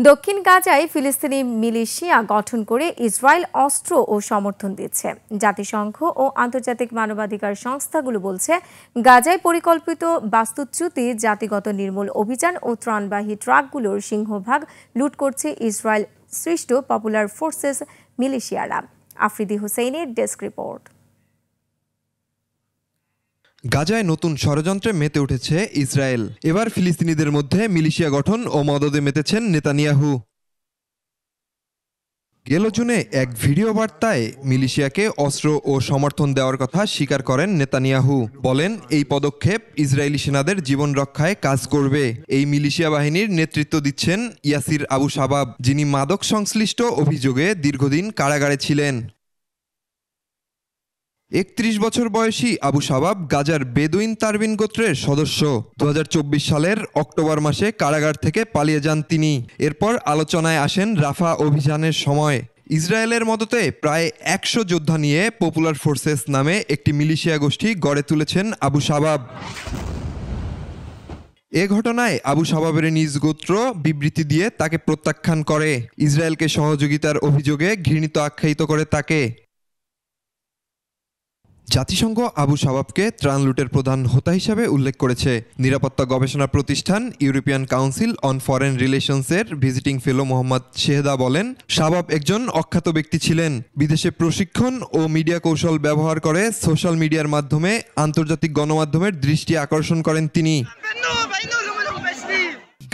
দক্ষিণ গাজায় ফিলিস্তিনি মিলিশিয়া গঠন করে ইসরায়েল অস্ত্র ও সমর্থন দিচ্ছে। জাতিসংঘ ও আন্তর্জাতিক মানবাধিকার সংস্থাগুলো বলছে, গাজায় পরিকল্পিত বাস্তুচ্যুতি, জাতিগত নির্মূল অভিযান ও ত্রাণবাহী ট্রাকগুলোর সিংহভাগ লুট করছে ইসরায়েল সৃষ্ট পপুলার ফোর্সেস মিলিশিয়ারা। আফ্রিদি হুসেইনের ডেস্ক রিপোর্ট। গাজায় নতুন ষড়যন্ত্রে মেতে উঠেছে ইসরায়েল। এবার ফিলিস্তিনিদের মধ্যে মিলিশিয়া গঠন ও মদদে মেতেছেন নেতানিয়াহু। গেল জুনে এক ভিডিও বার্তায় মিলিশিয়াকে অস্ত্র ও সমর্থন দেওয়ার কথা স্বীকার করেন নেতানিয়াহু। বলেন, এই পদক্ষেপ ইসরায়েলি সেনাদের জীবন রক্ষায় কাজ করবে। এই মিলিশিয়া বাহিনীর নেতৃত্ব দিচ্ছেন ইয়াসির আবু শাবাব, যিনি মাদক সংশ্লিষ্ট অভিযোগে দীর্ঘদিন কারাগারে ছিলেন। ৩১ বছর বয়সী আবু শাবাব গাজার বেদুইন তারবিন গোত্রের সদস্য। ২০২৪ সালের অক্টোবর মাসে কারাগার থেকে পালিয়ে যান তিনি। এরপর আলোচনায় আসেন রাফা অভিযানের সময়। ইসরায়েলের মদতে প্রায় ১০০ যোদ্ধা নিয়ে পপুলার ফোর্সেস নামে একটি মিলিশিয়া গোষ্ঠী গড়ে তুলেছেন আবু শাবাব। এ ঘটনায় আবু শাবাবের নিজ গোত্র বিবৃতি দিয়ে তাকে প্রত্যাখ্যান করে। ইসরায়েলকে সহযোগিতার অভিযোগে ঘৃণিত আখ্যায়িত করে তাকে। জাতিসংঘ আবু শাবাবকে ত্রাণ লুটের প্রধান হোতা হিসাবে উল্লেখ করেছে। নিরাপত্তা গবেষণা প্রতিষ্ঠান ইউরোপিয়ান কাউন্সিল অন ফরেন রিলেশনসের ভিজিটিং ফেলো মোহাম্মদ শেহদা বলেন, শাবাব একজন অখ্যাত ব্যক্তি ছিলেন। বিদেশে প্রশিক্ষণ ও মিডিয়া কৌশল ব্যবহার করে সোশ্যাল মিডিয়ার মাধ্যমে আন্তর্জাতিক গণমাধ্যমের দৃষ্টি আকর্ষণ করেন তিনি।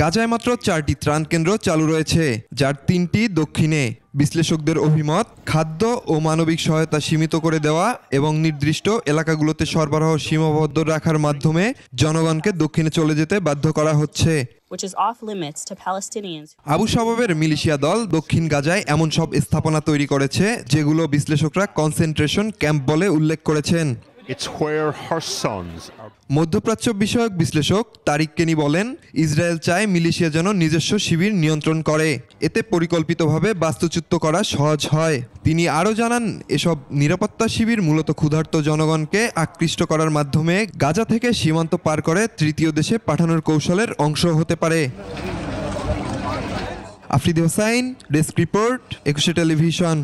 গাজায় মাত্র 4টি ত্রাণ কেন্দ্র চালু রয়েছে, যার 3টি দক্ষিণে। বিশ্লেষকদের অভিমত, খাদ্য ও মানবিক সহায়তা সীমিত করে দেওয়া এবং নির্দিষ্ট এলাকাগুলোতে সরবরাহ সীমাবদ্ধ রাখার মাধ্যমে জনগণকে দক্ষিণে চলে যেতে বাধ্য করা হচ্ছে। আবু শাবাবের মিলিশিয়া দল দক্ষিণ গাজায় এমন সব স্থাপনা তৈরি করেছে যেগুলো বিশ্লেষকরা কনসেন্ট্রেশন ক্যাম্প বলে উল্লেখ করেছেন। মধ্যপ্রাচ্য বিষয়ক বিশ্লেষক তারিক কেনি বলেন, ইসরায়েল চায় মিলিশিয়া যেন নিজস্ব শিবির নিয়ন্ত্রণ করে। এতে পরিকল্পিতভাবে বাস্তুচ্যুত করা সহজ হয়। তিনি আরও জানান, এসব নিরাপত্তা শিবির মূলত ক্ষুধার্ত জনগণকে আকৃষ্ট করার মাধ্যমে গাজা থেকে সীমান্ত পার করে তৃতীয় দেশে পাঠানোর কৌশলের অংশ হতে পারে। Afridi Hossain, desk report, ২১ television.